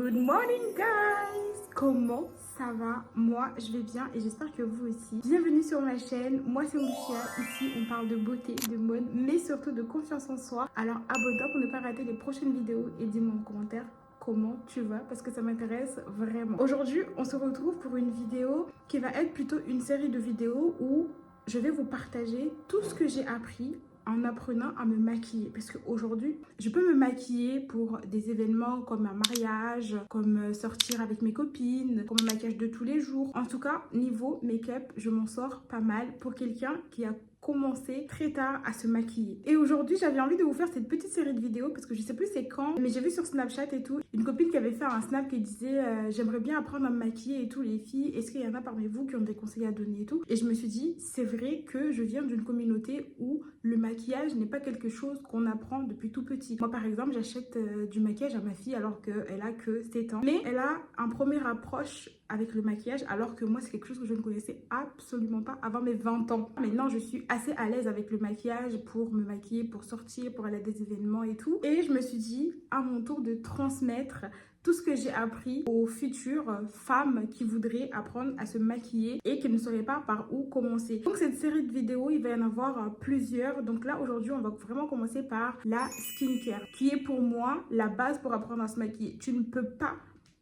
Good morning guys! Comment ça va? Moi je vais bien et j'espère que vous aussi. Bienvenue sur ma chaîne, moi c'est Mouchia. Ici on parle de beauté, de mode, mais surtout de confiance en soi. Alors abonne-toi pour ne pas rater les prochaines vidéos et dis-moi en commentaire comment tu vas parce que ça m'intéresse vraiment. Aujourd'hui on se retrouve pour une vidéo qui va être plutôt une série de vidéos où je vais vous partager tout ce que j'ai appris en apprenant à me maquiller, parce qu'aujourd'hui je peux me maquiller pour des événements comme un mariage, comme sortir avec mes copines, comme un maquillage de tous les jours. En tout cas niveau make-up je m'en sors pas mal pour quelqu'un qui a commencé très tard à se maquiller. Et aujourd'hui j'avais envie de vous faire cette petite série de vidéos parce que je sais plus c'est quand, mais j'ai vu sur Snapchat et tout une copine qui avait fait un snap qui disait j'aimerais bien apprendre à me maquiller et tout les filles, est-ce qu'il y en a parmi vous qui ont des conseils à donner et tout. Et je me suis dit c'est vrai que je viens d'une communauté où le maquillage n'est pas quelque chose qu'on apprend depuis tout petit. Moi par exemple j'achète du maquillage à ma fille alors qu'elle a que 7 ans, mais elle a un premier approche avec le maquillage alors que moi c'est quelque chose que je ne connaissais absolument pas avant mes 20 ans. Maintenant je suis assez à l'aise avec le maquillage pour me maquiller, pour sortir, pour aller à des événements et tout. Et je me suis dit à mon tour de transmettre tout ce que j'ai appris aux futures femmes qui voudraient apprendre à se maquiller et qui ne sauraient pas par où commencer. Donc cette série de vidéos, il va y en avoir plusieurs. Donc là aujourd'hui, on va vraiment commencer par la skincare, qui est pour moi la base pour apprendre à se maquiller. Tu ne peux pas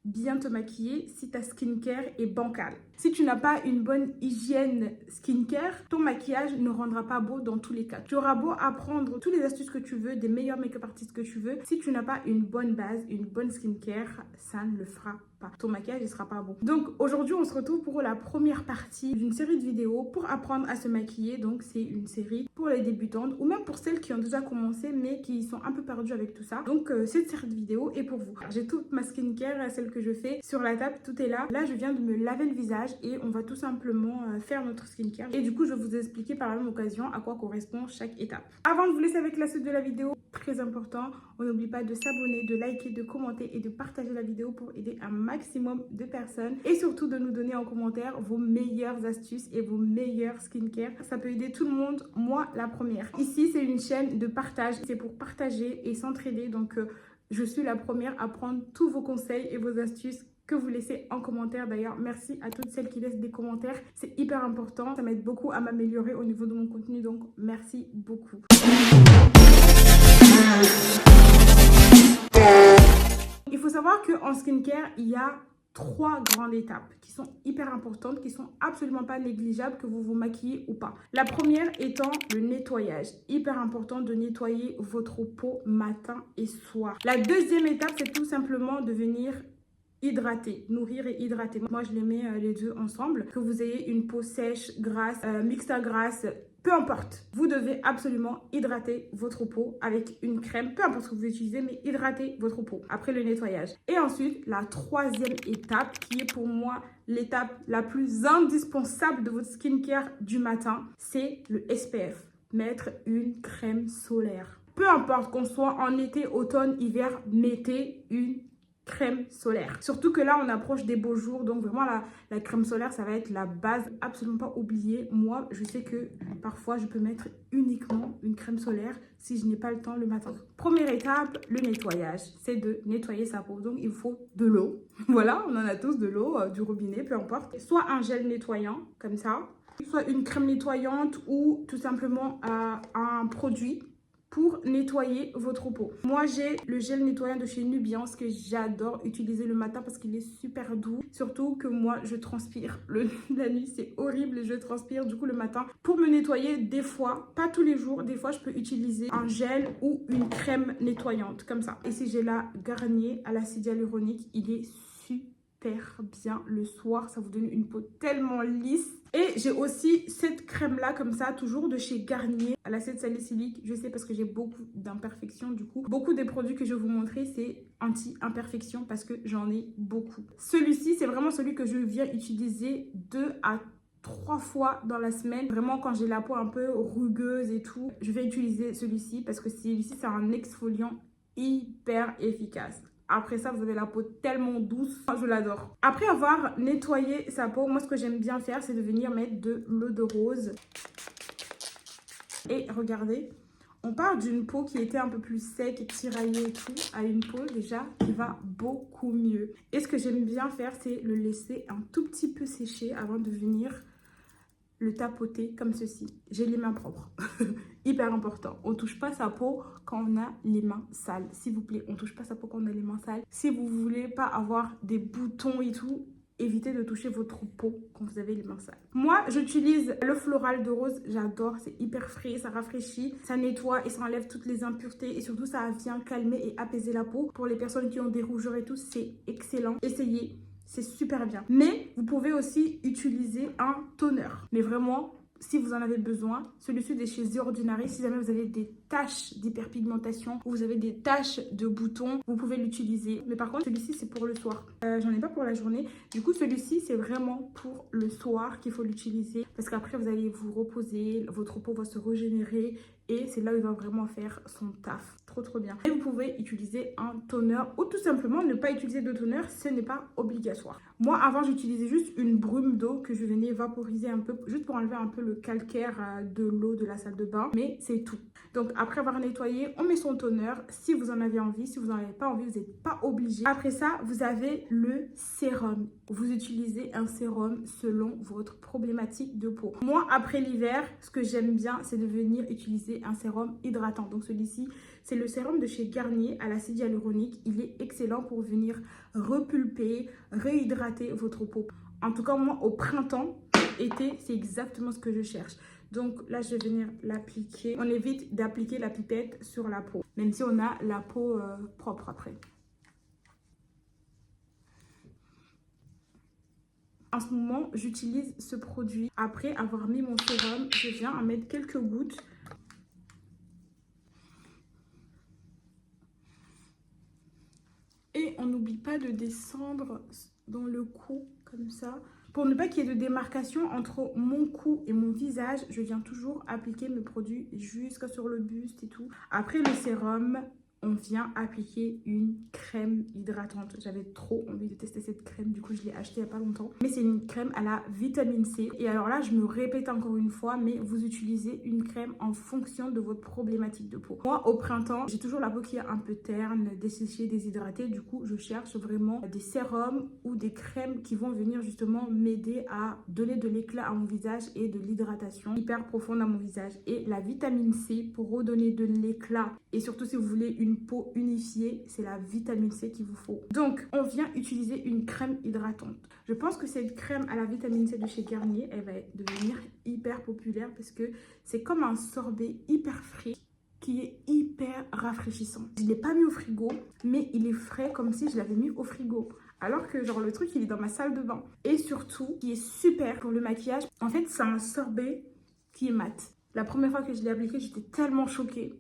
bien te maquiller si ta skincare est bancale. Si tu n'as pas une bonne hygiène skincare, ton maquillage ne rendra pas beau dans tous les cas. Tu auras beau apprendre toutes les astuces que tu veux, des meilleurs make-up artistes que tu veux. Si tu n'as pas une bonne base, une bonne skincare, ça ne le fera pas. Ton maquillage ne sera pas beau. Donc aujourd'hui, on se retrouve pour la première partie d'une série de vidéos pour apprendre à se maquiller. Donc c'est une série pour les débutantes ou même pour celles qui ont déjà commencé mais qui sont un peu perdues avec tout ça. Donc cette série de vidéos est pour vous. J'ai toute ma skincare, celle que je fais sur la table, tout est là. Là, je viens de me laver le visage et on va tout simplement faire notre skincare. Et du coup, je vais vous expliquer par la même occasion à quoi correspond chaque étape. Avant de vous laisser avec la suite de la vidéo, très important, on n'oublie pas de s'abonner, de liker, de commenter et de partager la vidéo pour aider un maximum de personnes. Et surtout de nous donner en commentaire vos meilleures astuces et vos meilleures skincare. Ça peut aider tout le monde, moi la première. Ici, c'est une chaîne de partage. C'est pour partager et s'entraider. Donc, je suis la première à prendre tous vos conseils et vos astuces que vous laissez en commentaire. D'ailleurs, merci à toutes celles qui laissent des commentaires. C'est hyper important. Ça m'aide beaucoup à m'améliorer au niveau de mon contenu. Donc, merci beaucoup. Il faut savoir qu'en skincare, il y a 3 grandes étapes qui sont hyper importantes, qui sont absolument pas négligeables que vous vous maquillez ou pas. La première étant le nettoyage. Hyper important de nettoyer votre peau matin et soir. La deuxième étape, c'est tout simplement de venir hydrater, nourrir et hydrater. Moi, je les mets les deux ensemble. Que vous ayez une peau sèche, grasse, mixte à grasse, peu importe. Vous devez absolument hydrater votre peau avec une crème, peu importe ce que vous utilisez, mais hydratez votre peau après le nettoyage. Et ensuite, la troisième étape, qui est pour moi l'étape la plus indispensable de votre skincare du matin, c'est le SPF. Mettre une crème solaire. Peu importe qu'on soit en été, automne, hiver, mettez une crème solaire. Surtout que là, on approche des beaux jours. Donc vraiment, la crème solaire, ça va être la base. Absolument pas oublier. Moi, je sais que parfois, je peux mettre uniquement une crème solaire si je n'ai pas le temps le matin. Première étape, le nettoyage. C'est de nettoyer sa peau. Donc, il faut de l'eau. Voilà, on en a tous de l'eau, du robinet, peu importe. Soit un gel nettoyant, comme ça. Soit une crème nettoyante ou tout simplement un produit pour nettoyer votre peau. Moi, j'ai le gel nettoyant de chez Nubiance que j'adore utiliser le matin parce qu'il est super doux. Surtout que moi, je transpire. La nuit, c'est horrible, je transpire. Du coup, le matin, pour me nettoyer, des fois, pas tous les jours, des fois, je peux utiliser un gel ou une crème nettoyante, comme ça. Et si j'ai la Garnier à l'acide hyaluronique, il est super bien le soir. Ça vous donne une peau tellement lisse. Et j'ai aussi cette crème-là, comme ça, toujours de chez Garnier, à l'acide salicylique. Je sais parce que j'ai beaucoup d'imperfections, du coup. Beaucoup des produits que je vais vous montrer, c'est anti-imperfection parce que j'en ai beaucoup. Celui-ci, c'est vraiment celui que je viens utiliser 2 à 3 fois dans la semaine. Vraiment, quand j'ai la peau un peu rugueuse et tout, je vais utiliser celui-ci parce que celui-ci, c'est un exfoliant hyper efficace. Après ça, vous avez la peau tellement douce. Je l'adore. Après avoir nettoyé sa peau, moi, ce que j'aime bien faire, c'est de venir mettre de l'eau de rose. Et regardez, On part d'une peau qui était un peu plus sec et tiraillée et tout, à une peau déjà qui va beaucoup mieux. Et ce que j'aime bien faire, c'est le laisser un tout petit peu sécher avant de venir le tapoter comme ceci. J'ai les mains propres. Hyper important. On ne touche pas sa peau quand on a les mains sales. S'il vous plaît, on ne touche pas sa peau quand on a les mains sales. Si vous ne voulez pas avoir des boutons et tout, évitez de toucher votre peau quand vous avez les mains sales. Moi, j'utilise le floral de rose. J'adore. C'est hyper frais, ça rafraîchit, ça nettoie et ça enlève toutes les impuretés. Et surtout, ça vient calmer et apaiser la peau. Pour les personnes qui ont des rougeurs et tout, c'est excellent. Essayez. C'est super bien. Mais vous pouvez aussi utiliser un toner. Mais vraiment, si vous en avez besoin, celui-ci de chez The Ordinary, si jamais vous avez des taches d'hyperpigmentation ou vous avez des taches de boutons, vous pouvez l'utiliser. Mais par contre, celui-ci, c'est pour le soir. J'en ai pas pour la journée. Du coup, celui-ci, c'est vraiment pour le soir qu'il faut l'utiliser. Parce qu'après, vous allez vous reposer, votre peau va se régénérer. Et c'est là où il va vraiment faire son taf. Trop bien. Et vous pouvez utiliser un toner ou tout simplement ne pas utiliser de toner, ce n'est pas obligatoire. Moi, avant, j'utilisais juste une brume d'eau que je venais vaporiser un peu, juste pour enlever un peu le calcaire de l'eau de la salle de bain. Mais c'est tout. Donc, après avoir nettoyé, on met son toner. Si vous en avez envie, si vous n'en avez pas envie, vous n'êtes pas obligé. Après ça, vous avez le sérum. Vous utilisez un sérum selon votre problématique de peau. Moi, après l'hiver, ce que j'aime bien, c'est de venir utiliser un sérum hydratant. Donc, celui-ci, c'est le sérum de chez Garnier à l'acide hyaluronique. Il est excellent pour venir repulper, réhydrater votre peau. En tout cas, moi, au printemps, été, c'est exactement ce que je cherche. Donc là, je vais venir l'appliquer. On évite d'appliquer la pipette sur la peau, même si on a la peau propre après. En ce moment, j'utilise ce produit. Après avoir mis mon sérum, je viens en mettre quelques gouttes. Et on n'oublie pas de descendre dans le cou, comme ça. Pour ne pas qu'il y ait de démarcation entre mon cou et mon visage, je viens toujours appliquer mes produits jusqu'à sur le buste et tout. Après le sérum, on vient appliquer une crème hydratante. J'avais trop envie de tester cette crème, du coup je l'ai achetée il n'y a pas longtemps. Mais c'est une crème à la vitamine C. Et alors là, je me répète encore une fois, mais vous utilisez une crème en fonction de votre problématique de peau. Moi, au printemps, j'ai toujours la peau qui est un peu terne, desséchée, déshydratée. Du coup, je cherche vraiment des sérums ou des crèmes qui vont venir justement m'aider à donner de l'éclat à mon visage et de l'hydratation hyper profonde à mon visage. Et la vitamine C, pour redonner de l'éclat, et surtout si vous voulez une peau unifiée, c'est la vitamine C qu'il vous faut. Donc, on vient utiliser une crème hydratante. Je pense que cette crème à la vitamine C de chez Garnier, elle va devenir hyper populaire parce que c'est comme un sorbet hyper frais qui est hyper rafraîchissant. Je ne l'ai pas mis au frigo, mais il est frais comme si je l'avais mis au frigo. Alors que genre le truc, il est dans ma salle de bain. Et surtout, qui est super pour le maquillage, en fait, c'est un sorbet qui est mat. La première fois que je l'ai appliqué, j'étais tellement choquée.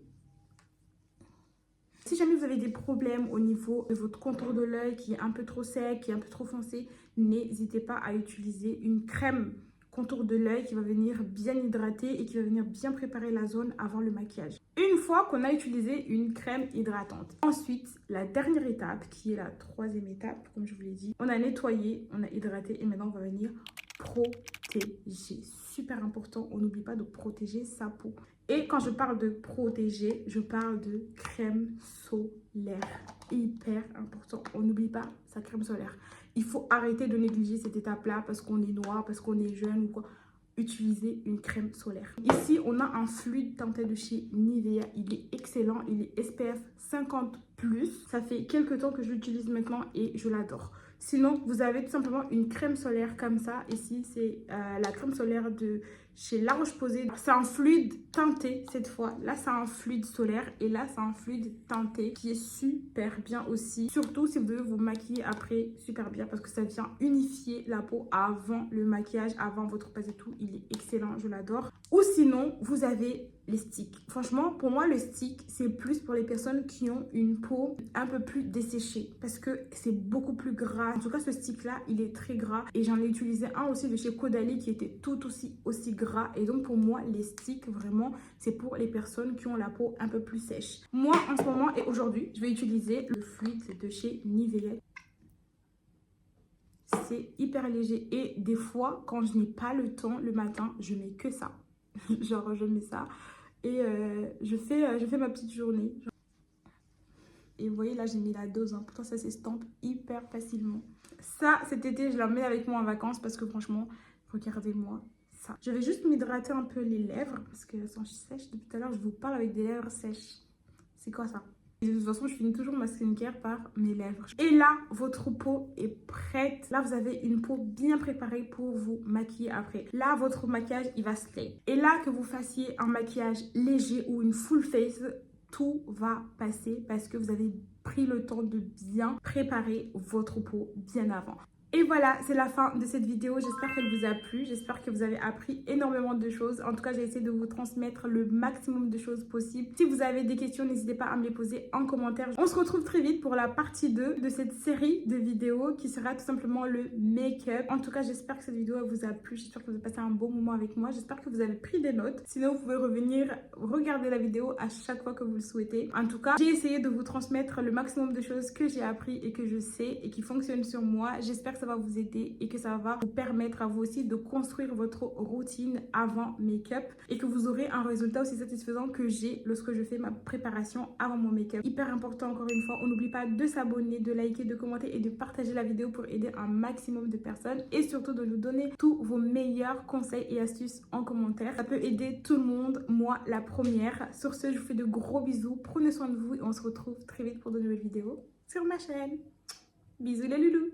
Si jamais vous avez des problèmes au niveau de votre contour de l'œil qui est un peu trop sec, qui est un peu trop foncé, n'hésitez pas à utiliser une crème contour de l'œil qui va venir bien hydrater et qui va venir bien préparer la zone avant le maquillage. Une fois qu'on a utilisé une crème hydratante. Ensuite, la dernière étape, qui est la troisième étape, comme je vous l'ai dit, on a nettoyé, on a hydraté et maintenant on va venir protéger. Super important, on n'oublie pas de protéger sa peau. Et quand je parle de protéger, je parle de crème solaire. Hyper important. On n'oublie pas sa crème solaire. Il faut arrêter de négliger cette étape-là parce qu'on est noir, parce qu'on est jeune ou quoi. Utilisez une crème solaire. Ici, on a un fluide teinté de chez Nivea. Il est excellent. Il est SPF 50+. Ça fait quelques temps que je l'utilise maintenant et je l'adore. Sinon, vous avez tout simplement une crème solaire comme ça. Ici, c'est la crème solaire de chez La Roche-Posay. C'est un fluide teinté cette fois. Là, c'est un fluide solaire et là, c'est un fluide teinté qui est super bien aussi. Surtout si vous devez vous maquiller après, super bien parce que ça vient unifier la peau avant le maquillage, avant votre base et tout. Il est excellent, je l'adore. Ou sinon, vous avez les sticks. Franchement, pour moi, le stick, c'est plus pour les personnes qui ont une peau un peu plus desséchée parce que c'est beaucoup plus gras. En tout cas, ce stick-là, il est très gras et j'en ai utilisé un aussi de chez Caudalie qui était tout aussi gras. Et donc, pour moi, les sticks, vraiment, c'est pour les personnes qui ont la peau un peu plus sèche. Moi, en ce moment et aujourd'hui, je vais utiliser le fluide de chez Nivea. C'est hyper léger et des fois, quand je n'ai pas le temps le matin, je mets que ça. Genre, je mets ça et je fais ma petite journée. Et vous voyez là j'ai mis la dose, hein. Pourtant ça s'estompe hyper facilement. Ça cet été je l'emmène avec moi en vacances parce que franchement regardez-moi ça. Je vais juste m'hydrater un peu les lèvres parce qu'elles sont sèches depuis tout à l'heure. Je vous parle avec des lèvres sèches. C'est quoi ça? Et de toute façon, je finis toujours ma skincare par mes lèvres. Et là, votre peau est prête. Là, vous avez une peau bien préparée pour vous maquiller après. Là, votre maquillage, il va slay. Et là, que vous fassiez un maquillage léger ou une full face, tout va passer parce que vous avez pris le temps de bien préparer votre peau bien avant. Et voilà, c'est la fin de cette vidéo. J'espère qu'elle vous a plu. J'espère que vous avez appris énormément de choses. En tout cas, j'ai essayé de vous transmettre le maximum de choses possibles. Si vous avez des questions, n'hésitez pas à me les poser en commentaire. On se retrouve très vite pour la partie 2 de cette série de vidéos qui sera tout simplement le make-up. En tout cas, j'espère que cette vidéo vous a plu. J'espère que vous avez passé un bon moment avec moi. J'espère que vous avez pris des notes. Sinon, vous pouvez revenir regarder la vidéo à chaque fois que vous le souhaitez. En tout cas, j'ai essayé de vous transmettre le maximum de choses que j'ai appris et que je sais et qui fonctionnent sur moi. J'espère que ça va vous aider et que ça va vous permettre à vous aussi de construire votre routine avant make-up et que vous aurez un résultat aussi satisfaisant que j'ai lorsque je fais ma préparation avant mon make-up. Hyper important encore une fois, on n'oublie pas de s'abonner, de liker, de commenter et de partager la vidéo pour aider un maximum de personnes et surtout de nous donner tous vos meilleurs conseils et astuces en commentaire. Ça peut aider tout le monde, moi la première. Sur ce, je vous fais de gros bisous, prenez soin de vous et on se retrouve très vite pour de nouvelles vidéos sur ma chaîne. Bisous les loulous!